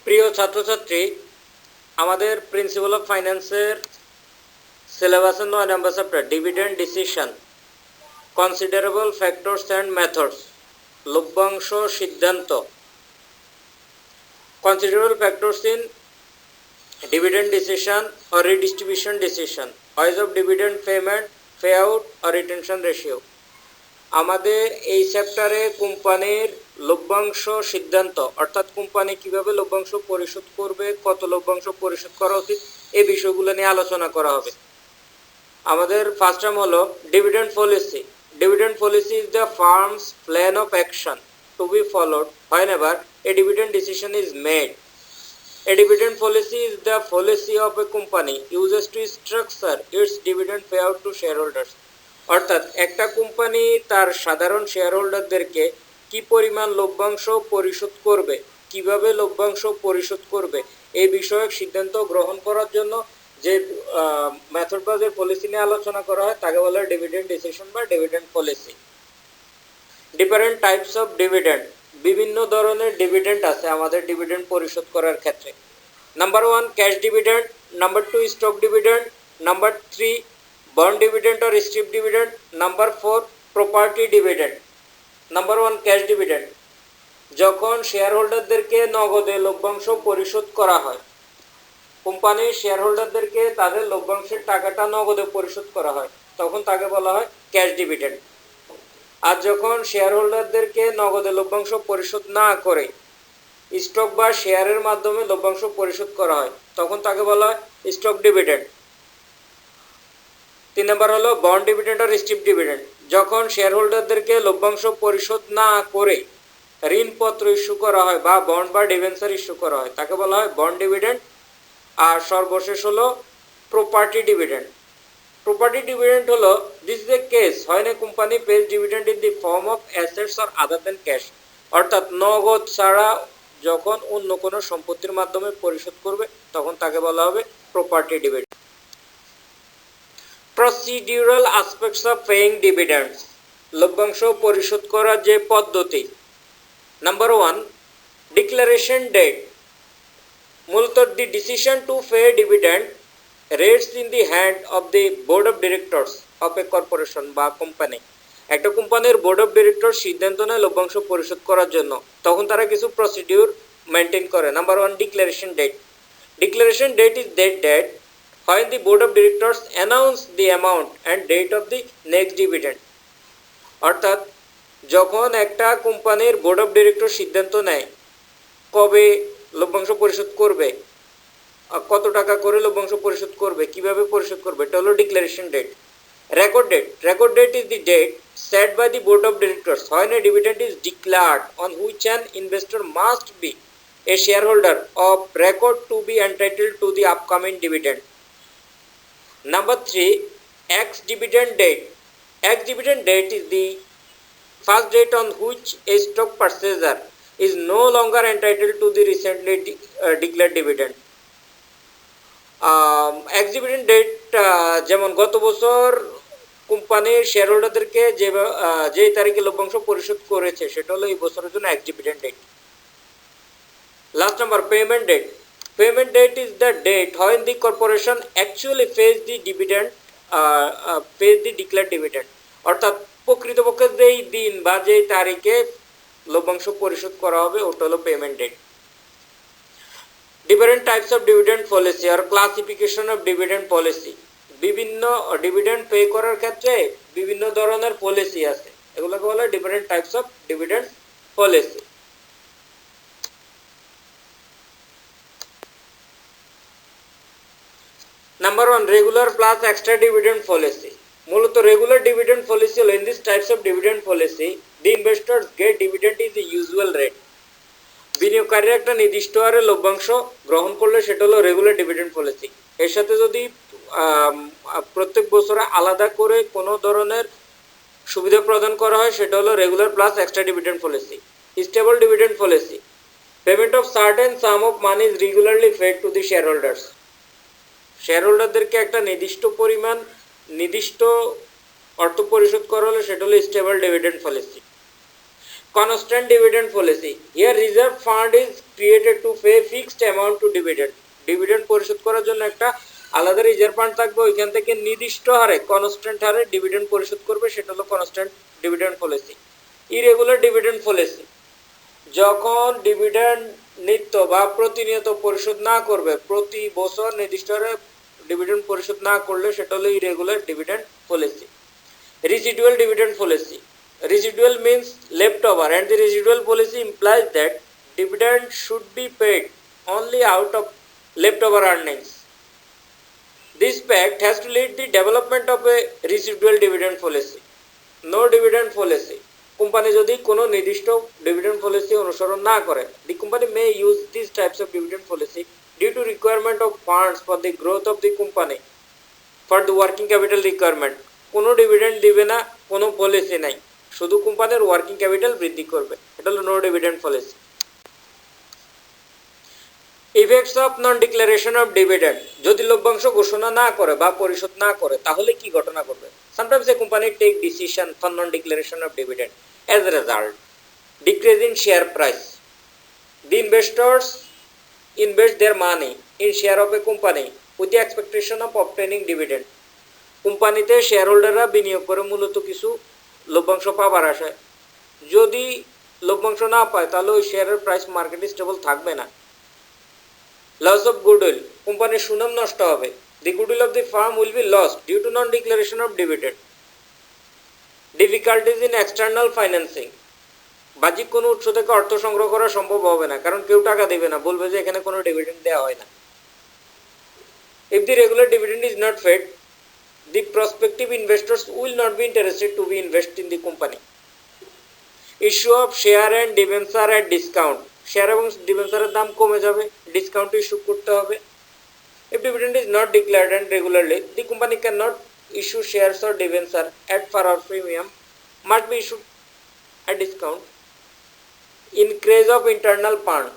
প্রিয় ছাত্রছাত্রী, আমাদের প্রিন্সিপাল অফ ফাইন্যান্সের সিলেবাসের 9 নম্বর chapter dividend decision, considerable factors and methods, লভ্যাংশ সিদ্ধান্ত। Considerable factors in dividend decision or redistribution decision, ways of dividend payment, payout or retention ratio। আমাদের এই চ্যাপ্টারে কোম্পানির লভ্যাংশ সিদ্ধান্ত অর্থাৎ কোম্পানি কিভাবে লভ্যাংশ পরিশোধ করবে, কত লভ্যাংশ পরিশোধ করা উচিত, এই বিষয়গুলো নিয়ে আলোচনা করা হবে। আমাদের ফার্স্ট টার্ম হলো dividend policy. Dividend policy is the firm's plan of action to be followed whenever a dividend decision is made. A dividend policy is the policy of a company uses to structure its dividend payout to shareholders. অর্থাৎ একটা company তার সাধারণ share হোল্ডারদেরকে কি পরিমাণ লভ্যাংশ পরিশোধ করবে, কিভাবে লভ্যাংশ পরিশোধ করবে এই বিষয়ক সিদ্ধান্ত গ্রহণ করার জন্য যে মেথড বা যে পলিসি নিয়ে আলোচনা করা হয় তাকে বলা হয় ডিভিডেন্ড ডিসিশন বা dividend policy. Different types of dividend, বিভিন্ন ধরনের ডিভিডেন্ড আছে আমাদের ডিভিডেন্ড পরিশোধ করার ক্ষেত্রে। Number 1 cash dividend, number 2 stock dividend, number 3 bond dividend or script dividend, number 4 property dividend. Number 1 cash dividend, যখন শেয়ার হোল্ডারদেরকে নগদে লভ্যাংশ পরিশোধ করা হয়, কোম্পানির শেয়ার হোল্ডারদেরকে তাদের লভ্যাংশের টাকাটা নগদে পরিশোধ করা হয়, তখন তাকে বলা হয় ক্যাশ ডিভিডেন্ড। আর যখন শেয়ার হোল্ডারদেরকে নগদে লভ্যাংশ পরিশোধ না করে স্টক বা শেয়ারের মাধ্যমে লভ্যাংশ পরিশোধ করা হয়, তখন তাকে বলা হয় স্টক ডিভিডেন্ড। 3 নম্বর হলো বন্ড ডিভিডেন্ড আর স্ক্রিপ ডিভিডেন্ড, যখন শেয়ার হোল্ডারদেরকে লভ্যাংশ পরিশোধ না করে ঋণপত্র ইস্যু করা হয় বা বন্ড বা ডিবেঞ্চার ইস্যু করা হয়, তাকে বলা হয় বন্ড ডিভিডেন্ড। আর সর্বশেষ হলো প্রপার্টি ডিভিডেন্ড। প্রপার্টি ডিভিডেন্ড হলো this is a case when a company pays dividend in the form of assets or other than cash, অর্থাৎ নগদ ছাড়া যখন অন্য কোনো সম্পত্তির মাধ্যমে পরিশোধ করবে তখন তাকে বলা হবে property dividend. Procedural aspects of paying ডিভিডেন্ডস, লভ্যাংশ পরিশোধ করার যে পদ্ধতি। নাম্বার 1 ডিক্লারেশন ডেট, মূলত দি decision to pay dividend রেস্টস in the hand of the board of directors of A corporation বা কোম্পানি। একটা কোম্পানির বোর্ড অফ ডিরেক্টর সিদ্ধান্ত নেয় লভ্যাংশ পরিশোধ করার জন্য, তখন তারা কিছু প্রসিডিউর মেনটেন করে। Number 1 declaration date. Declaration date is that date when the board of directors announce the amount and date of the next dividend, অর্থাৎ যখন একটা কোম্পানির বোর্ড অফ ডিরেক্টর সিদ্ধান্ত নেয় কবে লভ্যাংশ পরিশোধ করবে, কত টাকা করে লভ্যাংশ পরিশোধ করবে, কিভাবে পরিশোধ করবে, এটা হলো declaration date. Record date, record date is the date set by the board of directors when a dividend is declared on which an investor must be a shareholder of record to be entitled to the upcoming dividend. Number 3 ex dividend date. Ex dividend date is the first date on which a stock purchaser is no longer entitled to the recently declared dividend. Ex dividend date যেমন গত বছর কোম্পানির share হোল্ডারদেরকে যে তারিখে লভ্যাংশ পরিশোধ করেছে সেটা হলো এই বছরের জন্য ex dividend date. Last number payment date. Payment date is the date when the corporation actually pays the dividend, pays the declared dividend, অর্থাৎ প্রকৃতপক্ষে যেই দিন বা যেই তারিখে লভ্যাংশ পরিশোধ করা হবে ওটা হলো payment date. Different types of dividend policy আর ক্লাসিফিকেশন অফ ডিভিডেন্ড পলিসি, বিভিন্ন ডিভিডেন্ড পে করার ক্ষেত্রে বিভিন্ন ধরনের পলিসি আছে, এগুলোকে বলা হয় different types of dividend policy. Number 1 regular plus extra dividend policy. মূলত রেগুলার ডিভিডেন্ড পলিসি হলো in this types of dividend policy the investors get dividend is the usual rate. বিনিয়োগকারীরা একটা নির্দিষ্ট হারে লভ্যাংশ গ্রহণ করলে সেটা হলো রেগুলার ডিভিডেন্ড পলিসি। এর সাথে যদি প্রত্যেক বছরে আলাদা করে কোনো ধরনের সুবিধা প্রদান করা হয় সেটা হলো regular plus extra dividend policy. Stable dividend policy, payment of certain sum of money is regularly paid to the share holders. Share হোল্ডারদেরকে একটা নির্দিষ্ট পরিমাণ নির্দিষ্ট অর্থ পরিশোধ করা হলে সেটা হলো stable dividend policy. constant dividend policy. Here reserve fund is created to pay fixed amount to dividend. Dividend পরিশোধ করার জন্য একটা আলাদা রিজার্ভ ফান্ড থাকবে, ওইখান থেকে নির্দিষ্ট হারে কনস্ট্যান্ট হারে ডিভিডেন্ড পরিশোধ করবে, সেটা হলো constant dividend policy. Irregular dividend policy, যখন ডিভিডেন্ড নিত্য বা প্রতিনিয়ত পরিশোধ না করবে, প্রতি বছর নির্দিষ্ট হারে ডিভিডেন্ড পরিশোধ না করলে সেটা হলো irregular dividend policy. Residual dividend policy, residual means leftover, and the residual policy implies that dividend should be paid only out of leftover earnings. This fact has to lead the development of a residual dividend policy. No dividend policy, company যদি কোনো নির্দিষ্ট dividend policy অনুসরণ না করে, the company may use these types of dividend policy due to requirement of funds for the growth of the company, for the working capital requirement. কোনো dividend দিবে না, কোনো পলিসি নাই, শুধু কোম্পানির ওয়ার্কিং ক্যাপিটাল বৃদ্ধি করবে, এটা হলো no dividend policy. Effects of non declaration of dividend, যদি লভ্যাংশ ঘোষণা না করে বা পরিশোধ না করে তাহলে কি ঘটনা ঘটবে? Sometimes a company take decision for non declaration of dividend, as a result decrease in share price. The investors invest their money in share of a company with the expectation of obtaining dividend. কোম্পানিতে share হোল্ডাররা বিনিয়োগ করে মূলত কিছু লভ্যাংশ পাবার আশায়। যদি লভ্যাংশ না পায় তাহলে ওই শেয়ারের প্রাইস মার্কেটে স্টেবল থাকবে না। লস অফ গুডউইল, কোম্পানির সুনাম নষ্ট হবে। The goodwill of the firm will be lost due to non declaration of dividend. Difficulties in external financing, বাহ্যিক কোনো উৎস থেকে অর্থ সংগ্রহ করা সম্ভব হবে না, কারণ কেউ টাকা দেবে না, বলবে যে এখানে কোনো ডিভিডেন্ড দেওয়া হয় না। If the regular dividend is not paid, the prospective investors will not be interested to be invest in the company. Issue of share and debenture at discount, share এবং ডিবেঞ্চারের দাম কমে যাবে, ডিসকাউন্ট ইস্যু করতে হবে। If dividend is not declared and regularly, the company cannot issue shares or debenture at par or premium, must be issued at discount. Increase of internal fund,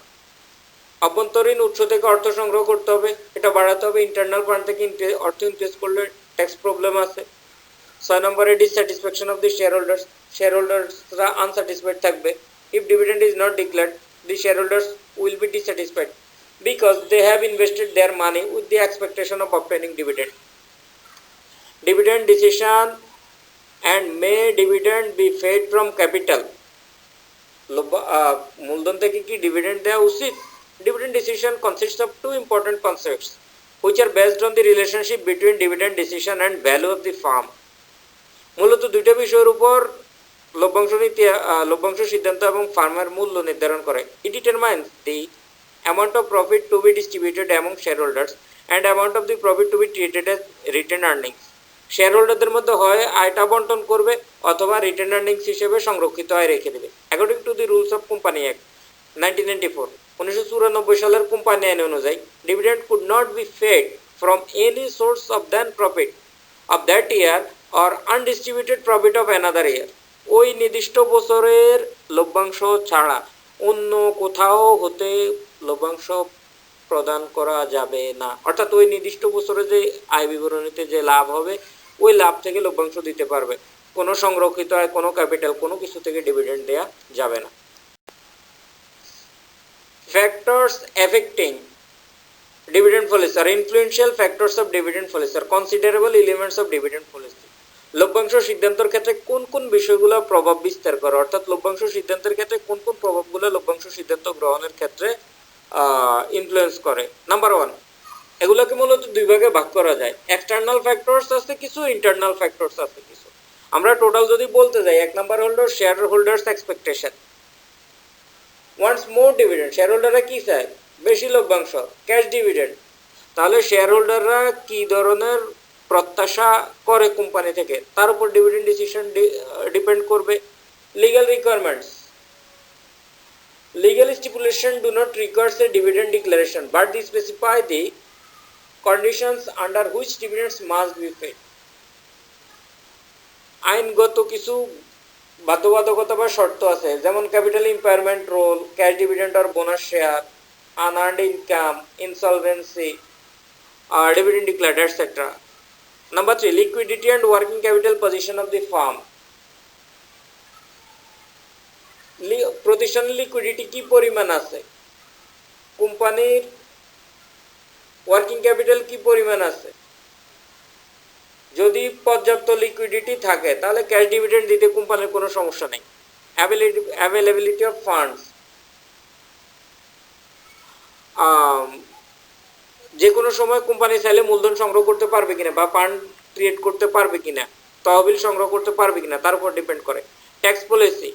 অভ্যন্তরীণ উৎস থেকে অর্থ সংগ্রহ করতে হবে, এটা বাড়াতে হবে। ইন্টারনাল ফান্ড থেকে অর্থ ইনক্রিজ করলে ট্যাক্স প্রবলেম আছে। 6 নম্বরে ডিসস্যাটিসফ্যাকশন অফ দি শেয়ার হোল্ডার্সরা আনস্যাটিসফাইড থাকবে। If dividend is not declared, the share holders will be dissatisfied because they have invested their money with the expectation of obtaining dividend. Dividend decision and may dividend be paid from capital, মূলধন থেকে কি dividend দেওয়া উচিত? Dividend decision consists of two important concepts which are based on the relationship between dividend decision and value of the firm. মূলত দুইটা বিষয়ের উপর লভ্যাংশ সিদ্ধান্ত এবং ফার্মের মূল্য নির্ধারণ করে। It determines the amount of profit to be distributed among shareholders and amount of the profit to be treated as retained earnings. Share হোল্ডারদের মধ্যে হয় আয়টা বন্টন করবে অথবা রিটেন আর্নিংস হিসেবে সংরক্ষিত আয় রেখে দেবে। According to the rules of company act 1994, 1994 সালের কোম্পানি আইন অনুযায়ী dividend could not be paid from any source of than profit of that year or undistributed profit of another year. ওই নির্দিষ্ট বছরের লভ্যাংশ ছাড়া অন্য কোথাও হতে লভ্যাংশ প্রদান করা যাবে না। অর্থাৎ ওই নির্দিষ্ট বছরে যে আয় বিবরণীতে যে লাভ হবে ওই লাভ থেকে লভ্যাংশ দিতে পারবে, কোনো সংরক্ষিত আয়, কোনো ক্যাপিটাল, কোনো কিছু থেকে ডিভিডেন্ড দেওয়া যাবে না। Factors affecting dividend policy are influential factors of dividend policy are considerable elements of dividend policy. লভ্যাংশ সিদ্ধান্তের ক্ষেত্রে কোন কোন বিষয়গুলো প্রভাব বিস্তার করে, অর্থাৎ লভ্যাংশ সিদ্ধান্তের ক্ষেত্রে কোন কোন প্রভাবগুলো লভ্যাংশ সিদ্ধান্ত গ্রহণের ক্ষেত্রে ইনফ্লুয়েন্স করে। নাম্বার 1, এগুলোকে মূলত দুই ভাগে ভাগ করা যায়। এক্সটার্নাল ফ্যাক্টরস আছে কিছু, ইন্টারনাল ফ্যাক্টরস আছে কিছু। আমরা টোটাল যদি বলতে যাই, 1 নাম্বার হলো শেয়ার হোল্ডার্স এক্সপেকটেশন, ওয়ান্টস মোর ডিভিডেন্ড। শেয়ার হোল্ডাররা কি চায়? বেশি লভ্যাংশ, ক্যাশ ডিভিডেন্ড। তাহলে শেয়ার হোল্ডাররা কি ধরনের প্রত্যাশা করে কোম্পানি থেকে, তার উপর ডিভিডেন্ড ডিসিশন ডিপেন্ড করবে। Legal requirements, legal stipulation do not require a dividend declaration but they specify the conditions under which dividends must be paid. আইনগত কিছু বাধ্যবাধকতা বা শর্ত আছে, যেমন capital impairment rule, cash dividend আর bonus share, unearned income, insolvency, dividend declared, etcetera. Number 3, liquidity and working capital position of the firm. প্রতিষ্ঠানের liquidity কি পরিমাণ আছে, কোম্পানির ওয়ার্কিং ক্যাপিটাল কি পরিমাণ আছে। যদি পর্যাপ্ত লিকুইডিটি থাকে তাহলে ক্যাশ ডিভিডেন্ড দিতে কোম্পানির কোনো সমস্যা নেই। অ্যাভেলেবিলিটি অফ ফান্ডস, যে কোনো সময় কোম্পানি চাইলে মূলধন সংগ্রহ করতে পারবে কিনা বা ফান্ড ক্রিয়েট করতে পারবে কিনা, তহবিল সংগ্রহ করতে পারবে কিনা তার উপর ডিপেন্ড করে। ট্যাক্স পলিসি,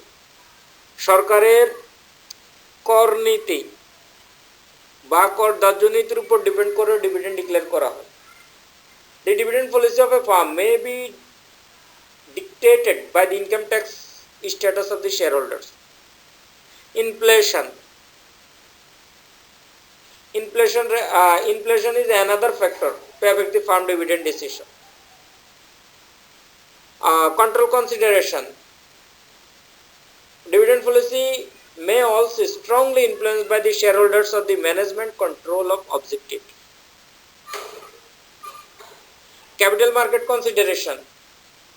সরকারের কর নীতি বা কর ধার্য নীতির উপর ডিপেন্ড করে ডিভিডেন্ড ডিক্লেয়ার করা হয়। The dividend policy of a firm may be dictated by the income tax status of the shareholders. Inflation is another factor to affect the firm dividend decision. Control consideration. Dividend policy may also strongly influenced by the shareholders of the management control of objective. Capital market consideration.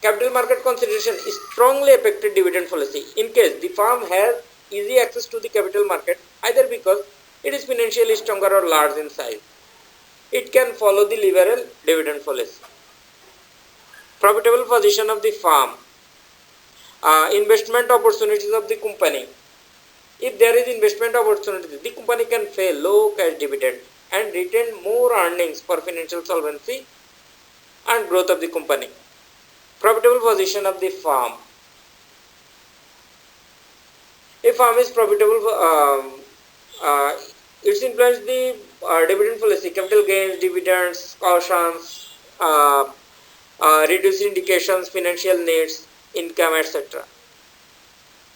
Capital market consideration strongly affected dividend policy in case the firm has easy access to the capital market, either because it is financially stronger or large in size. It can follow the liberal dividend policy. Profitable position of the firm. Investment opportunities of the company. If there is investment opportunity, the company can pay low cash dividend and retain more earnings for financial solvency and growth of the company. Profitable position of the firm. A firm is profitable, it's influenced the dividend policy, capital gains, dividends, cautions, reduced indications, financial needs, income, etc.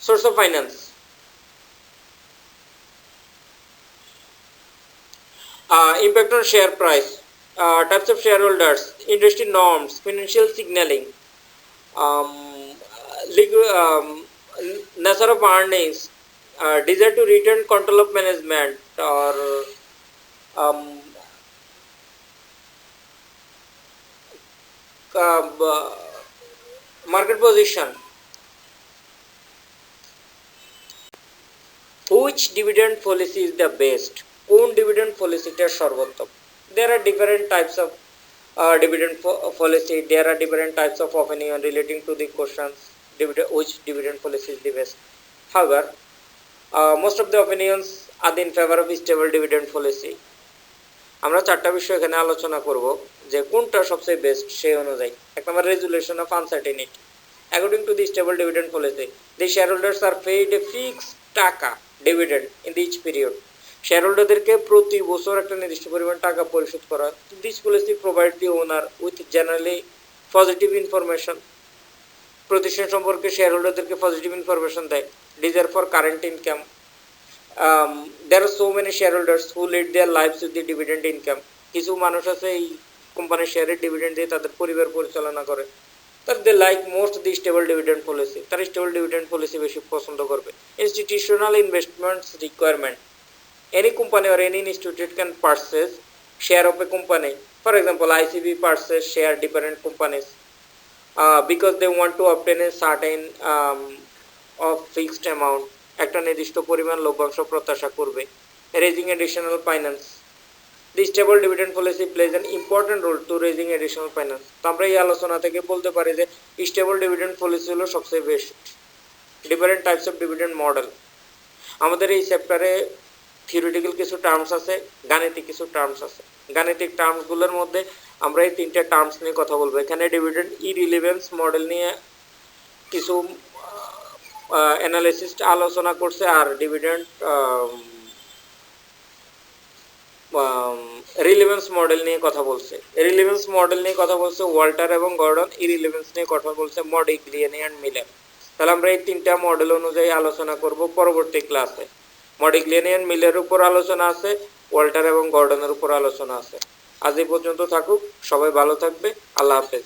Source of finance. Impact on share price. Types of shareholders, industry norms, financial signaling, nature of earnings, desire to retain control of management, or market position. Which dividend policy is the best? কোন dividend পলিসিটা সর্বোত্তম? There are different types of dividend policy. There are different types of opinion relating to the questions which dividend policy is the best. However, most of the opinions are in favor of stable dividend policy. আমরা চারটা বিষয় এখানে আলোচনা করব যে কোনটা সবচেয়ে best সেই অনুযায়ী। এক নম্বর, resolution of uncertainty. According to the stable dividend policy, the shareholders are paid a fixed টাকা dividend in each period. শেয়ারহোল্ডারদেরকে প্রতি বছর একটা নির্দিষ্ট পরিমাণ টাকা পরিশোধ করা। This policy provide the owner with generally positive information. প্রতিষ্ঠান সম্পর্কে শেয়ারহোল্ডারদেরকে পজিটিভ ইনফরমেশন দেয়। Desire for current income. There are so many shareholders who lead their lives with the dividend income. কিছু মানুষ আছে এই কোম্পানির শেয়ারের ডিভিডেন্ড দিয়ে তাদের পরিবার পরিচালনা করে। তার দে লাইক মোস্ট দি স্টেবল ডিভিডেন্ড পলিসি। তারা স্টেবল ডিভিডেন্ড পলিসি বেশি পছন্দ করবে। Institutional investments requirement. Any company or any institute can purchase share of a company. For example, ICB purchase share different companies because they want to obtain a certain of fixed amount. একটা নির্দিষ্ট পরিমাণ লভ্যাংশ প্রত্যাশা করবে। Raising additional finance. The stable dividend policy plays an important role to raising additional finance. তো আমরা এই আলোচনা থেকে বলতে পারি যে stable dividend policy হলো সবচেয়ে best. Different types of dividend model. আমাদের এই চ্যাপ্টারে থিওরিটিক্যাল কিছু টার্মস আছে, গাণিতিক কিছু টার্মস আছে। গাণিতিক টার্মসগুলোর মধ্যে আমরা এই তিনটা টার্মস নিয়ে কথা বলবো। এখানে ডিভিডেন্ড ইরিলেভেন্স মডেল নিয়ে কিছু অ্যানালাইসিস আলোচনা করছে, আর ডিভিডেন্ড রিলেভেন্স মডেল নিয়ে কথা বলছে। রিলেভেন্স মডেল নিয়ে কথা বলছে ওয়াল্টার এবং গর্ডন, ইরিলেভেন্স নিয়ে কথা বলছে মডিগ্লিয়ানি অ্যান্ড মিলার। তাহলে আমরা এই তিনটা মডেল অনুযায়ী আলোচনা করব পরবর্তী ক্লাসে। মডিগ্লিয়ানি অ্যান্ড মিলের উপর আলোচনা আছে, ওয়াল্টার এবং গর্ডনের উপর আলোচনা আছে। আজ এই পর্যন্ত থাকুক, সবাই ভালো থাকবে, আল্লাহ হাফেজ।